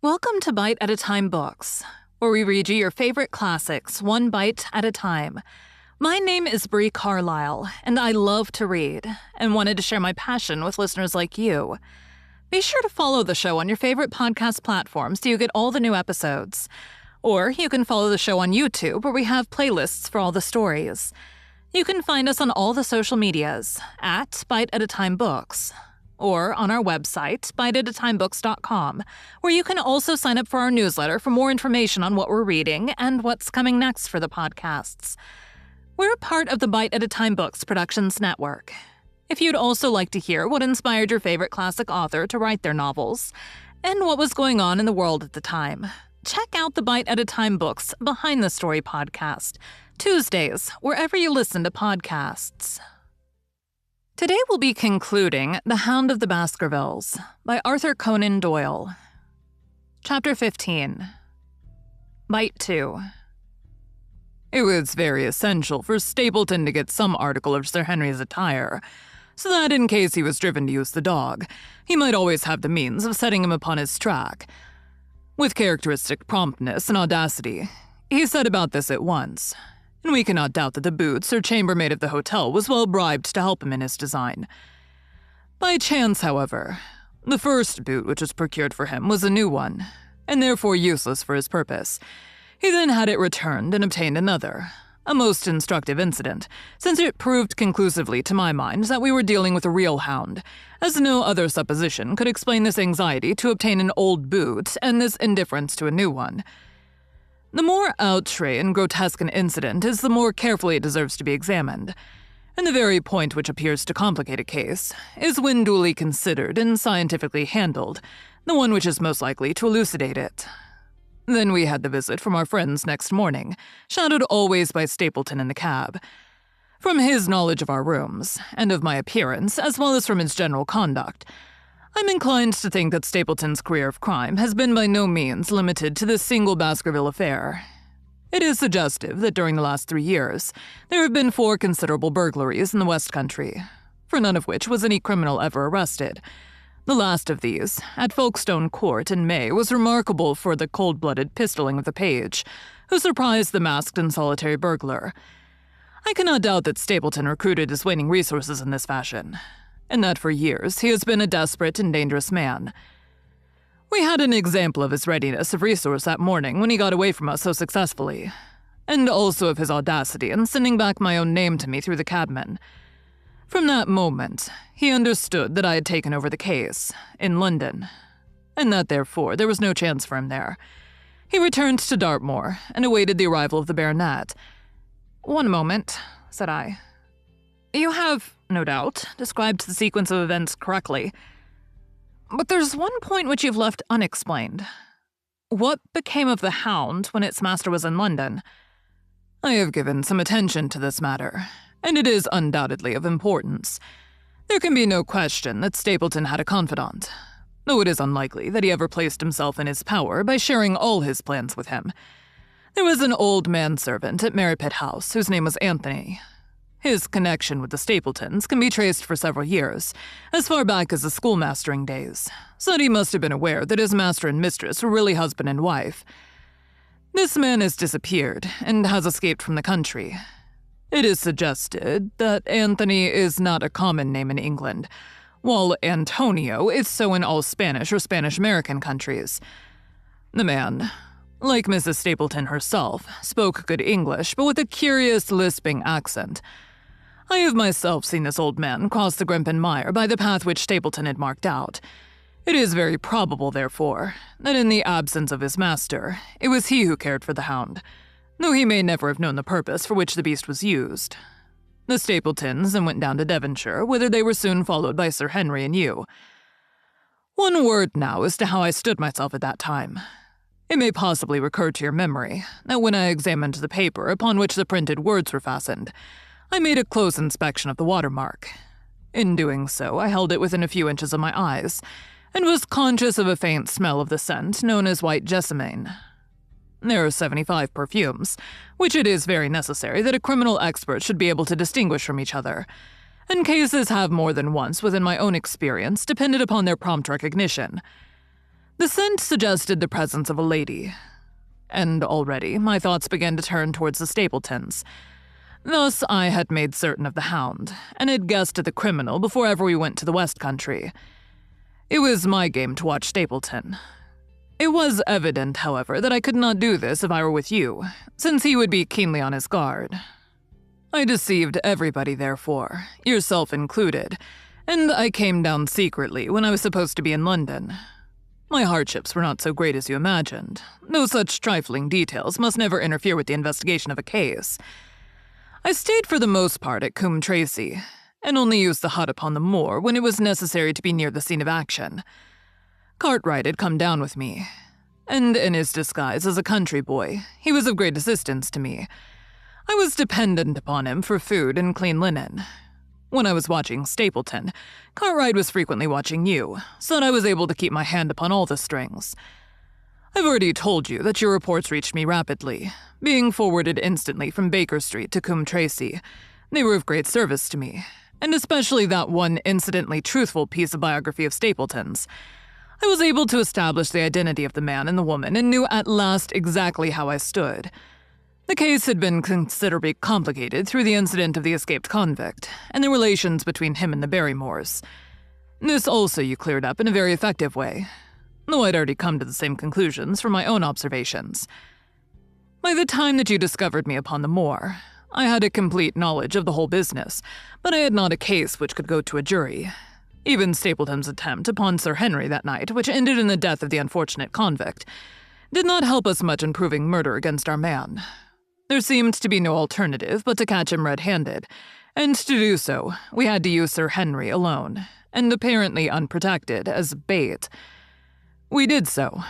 Welcome to Bite at a Time Books, where we read you your favorite classics one bite at a time. My name is Bree Carlile, and I love to read, and wanted to share my passion with listeners like you. Be sure to follow the show on your favorite podcast platform so you get all the new episodes. Or you can follow the show on YouTube, where we have playlists for all the stories. You can find us on all the social medias at Bite at a Time Books, or on our website, biteatatimebooks.com, where you can also sign up for our newsletter for more information on what we're reading and what's coming next for the podcasts. We're part of the Bite at a Time Books Productions Network. If you'd also like to hear what inspired your favorite classic author to write their novels, and what was going on in the world at the time, check out the Bite at a Time Books Behind the Story podcast, Tuesdays, wherever you listen to podcasts. Today we'll be concluding The Hound of the Baskervilles by Arthur Conan Doyle. Chapter 15. Bite 2. It was very essential for Stapleton to get some article of Sir Henry's attire, so that in case he was driven to use the dog, he might always have the means of setting him upon his track. With characteristic promptness and audacity, he set about this at once, and we cannot doubt that the boots or chambermaid of the hotel was well bribed to help him in his design. By chance, however, the first boot which was procured for him was a new one, and therefore useless for his purpose. He then had it returned and obtained another, a most instructive incident, since it proved conclusively to my mind that we were dealing with a real hound, as no other supposition could explain this anxiety to obtain an old boot and this indifference to a new one. The more outre and grotesque an incident is, the more carefully it deserves to be examined, and the very point which appears to complicate a case is, when duly considered and scientifically handled, the one which is most likely to elucidate it. Then we had the visit from our friends next morning, shadowed always by Stapleton in the cab. From his knowledge of our rooms, and of my appearance, as well as from his general conduct, I'm inclined to think that Stapleton's career of crime has been by no means limited to this single Baskerville affair. It is suggestive that during the last 3 years, there have been 4 considerable burglaries in the West Country, for none of which was any criminal ever arrested. The last of these, at Folkestone Court in May, was remarkable for the cold-blooded pistoling of the page, who surprised the masked and solitary burglar. I cannot doubt that Stapleton recruited his waning resources in this fashion, and that for years he has been a desperate and dangerous man. We had an example of his readiness of resource that morning when he got away from us so successfully, and also of his audacity in sending back my own name to me through the cabman. From that moment, he understood that I had taken over the case, in London, and that therefore there was no chance for him there. He returned to Dartmoor and awaited the arrival of the baronet. "One moment," said I. "You have, no doubt, described the sequence of events correctly. But there's one point which you've left unexplained. What became of the Hound when its master was in London?" "I have given some attention to this matter, and it is undoubtedly of importance. There can be no question that Stapleton had a confidant, though it is unlikely that he ever placed himself in his power by sharing all his plans with him. There was an old manservant at Merripit House whose name was Anthony. His connection with the Stapletons can be traced for several years, as far back as the schoolmastering days, so that he must have been aware that his master and mistress were really husband and wife. This man has disappeared and has escaped from the country. It is suggested that Anthony is not a common name in England, while Antonio is so in all Spanish or Spanish-American countries. The man, like Mrs. Stapleton herself, spoke good English, but with a curious lisping accent. I have myself seen this old man cross the Grimpen Mire by the path which Stapleton had marked out. It is very probable, therefore, that in the absence of his master, it was he who cared for the hound, though he may never have known the purpose for which the beast was used. The Stapletons then went down to Devonshire, whither they were soon followed by Sir Henry and you. One word now as to how I stood myself at that time. It may possibly recur to your memory that when I examined the paper upon which the printed words were fastened, I made a close inspection of the watermark. In doing so, I held it within a few inches of my eyes, and was conscious of a faint smell of the scent known as white jessamine. There are 75 perfumes, which it is very necessary that a criminal expert should be able to distinguish from each other, and cases have more than once, within my own experience, depended upon their prompt recognition. The scent suggested the presence of a lady, and already my thoughts began to turn towards the Stapletons. Thus, I had made certain of the Hound, and had guessed at the criminal before ever we went to the West Country. It was my game to watch Stapleton. It was evident, however, that I could not do this if I were with you, since he would be keenly on his guard. I deceived everybody, therefore, yourself included, and I came down secretly when I was supposed to be in London. My hardships were not so great as you imagined, though such trifling details must never interfere with the investigation of a case. I stayed for the most part at Coombe Tracy, and only used the hut upon the moor when it was necessary to be near the scene of action. Cartwright had come down with me, and in his disguise as a country boy, he was of great assistance to me. I was dependent upon him for food and clean linen. When I was watching Stapleton, Cartwright was frequently watching you, so that I was able to keep my hand upon all the strings. I've already told you that your reports reached me rapidly, being forwarded instantly from Baker Street to Coombe Tracy. They were of great service to me, and especially that one incidentally truthful piece of biography of Stapleton's. I was able to establish the identity of the man and the woman and knew at last exactly how I stood. The case had been considerably complicated through the incident of the escaped convict and the relations between him and the Barrymores. This also you cleared up in a very effective way, though I'd already come to the same conclusions from my own observations. By the time that you discovered me upon the moor, I had a complete knowledge of the whole business, but I had not a case which could go to a jury. Even Stapleton's attempt upon Sir Henry that night, which ended in the death of the unfortunate convict, did not help us much in proving murder against our man. There seemed to be no alternative but to catch him red-handed, and to do so, we had to use Sir Henry alone, and apparently unprotected, as bait. We did so,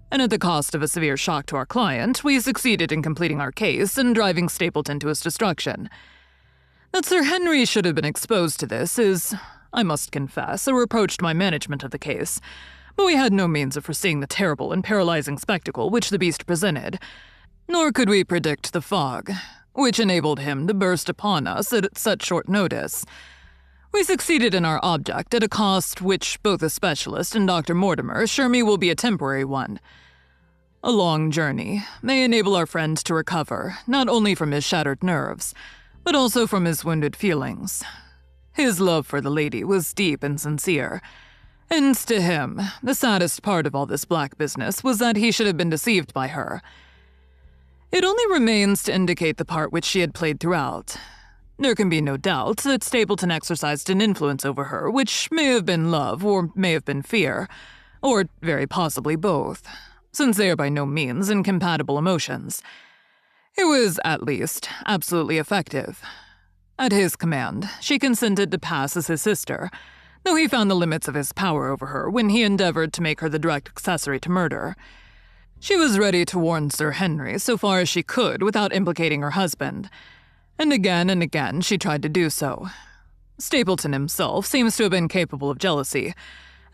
and at the cost of a severe shock to our client, we succeeded in completing our case and driving Stapleton to his destruction. That Sir Henry should have been exposed to this is, I must confess, a reproach to my management of the case, but we had no means of foreseeing the terrible and paralyzing spectacle which the beast presented, nor could we predict the fog, which enabled him to burst upon us at such short notice. We succeeded in our object at a cost which both a specialist and Dr. Mortimer assure me will be a temporary one. A long journey may enable our friend to recover not only from his shattered nerves, but also from his wounded feelings. His love for the lady was deep and sincere, and to him, the saddest part of all this black business was that he should have been deceived by her. It only remains to indicate the part which she had played throughout. There can be no doubt that Stapleton exercised an influence over her, which may have been love or may have been fear, or very possibly both, since they are by no means incompatible emotions. It was, at least, absolutely effective. At his command, she consented to pass as his sister, though he found the limits of his power over her when he endeavored to make her the direct accessory to murder. She was ready to warn Sir Henry so far as she could without implicating her husband, and again she tried to do so. Stapleton himself seems to have been capable of jealousy,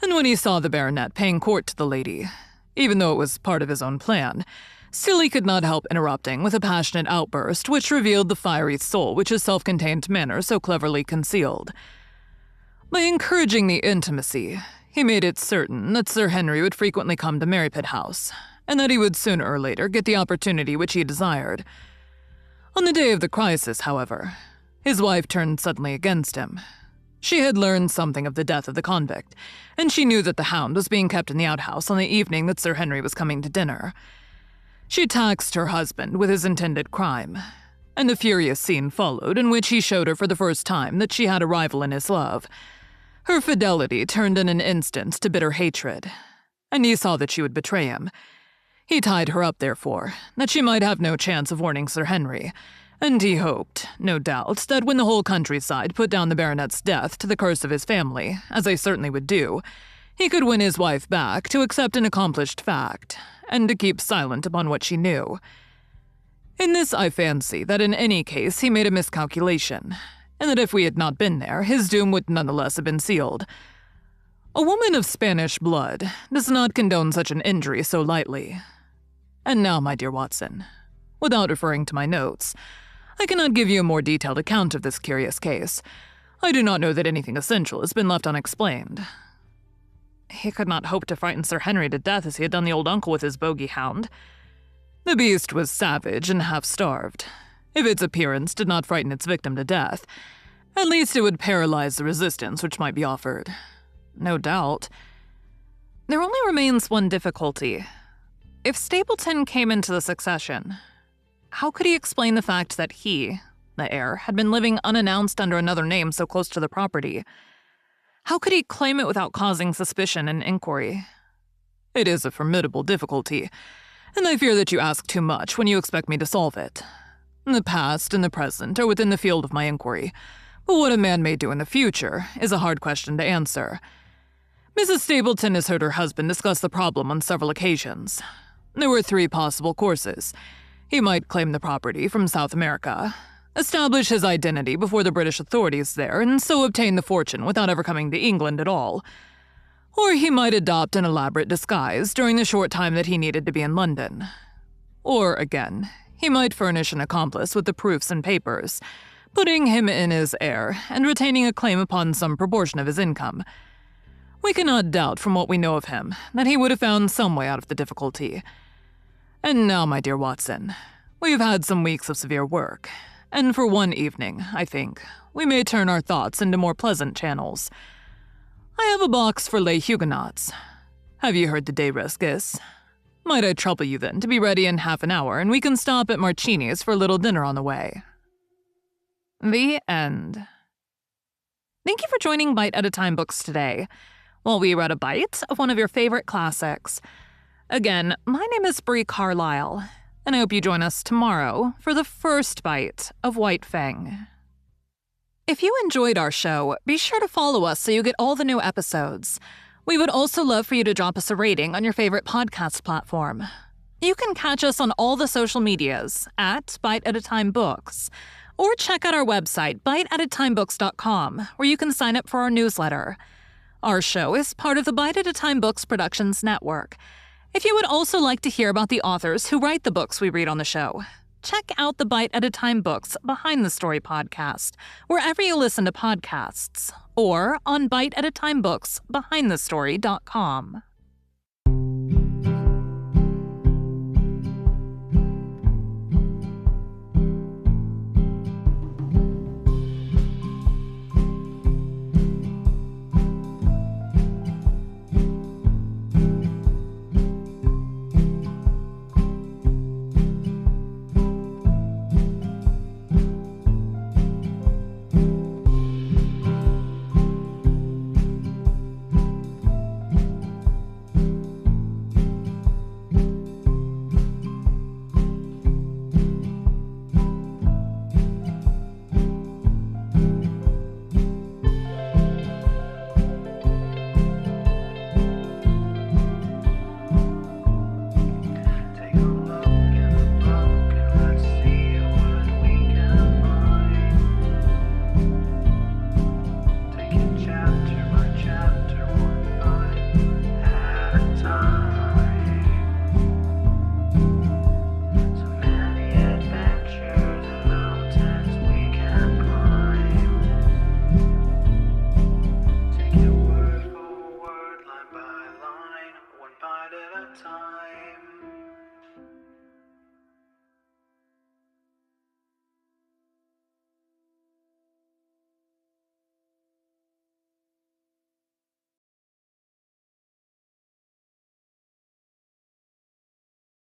and when he saw the baronet paying court to the lady, even though it was part of his own plan, still he could not help interrupting with a passionate outburst which revealed the fiery soul which his self-contained manner so cleverly concealed. By encouraging the intimacy, he made it certain that Sir Henry would frequently come to Merripit House, and that he would sooner or later get the opportunity which he desired. On the day of the crisis, however, his wife turned suddenly against him. She had learned something of the death of the convict, and she knew that the Hound was being kept in the outhouse on the evening that Sir Henry was coming to dinner. She taxed her husband with his intended crime, and a furious scene followed in which he showed her for the first time that she had a rival in his love. Her fidelity turned in an instant to bitter hatred, and he saw that she would betray him. He tied her up, therefore, that she might have no chance of warning Sir Henry, and he hoped, no doubt, that when the whole countryside put down the baronet's death to the curse of his family, as they certainly would do, he could win his wife back to accept an accomplished fact, and to keep silent upon what she knew. In this I fancy that in any case he made a miscalculation, and that if we had not been there, his doom would nonetheless have been sealed. A woman of Spanish blood does not condone such an injury so lightly. And now, my dear Watson, without referring to my notes, I cannot give you a more detailed account of this curious case. I do not know that anything essential has been left unexplained. he could not hope to frighten Sir Henry to death as he had done the old uncle with his bogey hound. The beast was savage and half-starved. If its appearance did not frighten its victim to death, at least it would paralyze the resistance which might be offered. No doubt. There only remains one difficulty. If Stapleton came into the succession, how could he explain the fact that he, the heir, had been living unannounced under another name so close to the property? How could he claim it without causing suspicion and inquiry? It is a formidable difficulty, and I fear that you ask too much when you expect me to solve it. The past and the present are within the field of my inquiry, but what a man may do in the future is a hard question to answer. Mrs. Stapleton has heard her husband discuss the problem on several occasions. There were 3 possible courses. He might claim the property from South America, establish his identity before the British authorities there, and so obtain the fortune without ever coming to England at all. Or he might adopt an elaborate disguise during the short time that he needed to be in London. Or, again, he might furnish an accomplice with the proofs and papers, putting him in as heir and retaining a claim upon some proportion of his income. We cannot doubt from what we know of him that he would have found some way out of the difficulty. And now, my dear Watson, we have had some weeks of severe work, and for one evening, I think, we may turn our thoughts into more pleasant channels. I have a box for lay Huguenots. Have you heard the day risques? Might I trouble you then to be ready in half an hour, and we can stop at Marcini's for a little dinner on the way. The end. Thank you for joining Bite at a Time Books today, while we read a bite of one of your favorite classics. Again, my name is Bree Carlile, and I hope you join us tomorrow for the first bite of White Fang. If you enjoyed our show, be sure to follow us so you get all the new episodes. We would also love for you to drop us a rating on your favorite podcast platform. You can catch us on all the social medias at Bite at a Time Books, or check out our website, biteatatimebooks.com, where you can sign up for our newsletter. Our show is part of the Bite at a Time Books Productions Network. If you would also like to hear about the authors who write the books we read on the show, check out the Bite at a Time Books Behind the Story podcast, wherever you listen to podcasts, or on biteatatimebooksbehindthestory.com.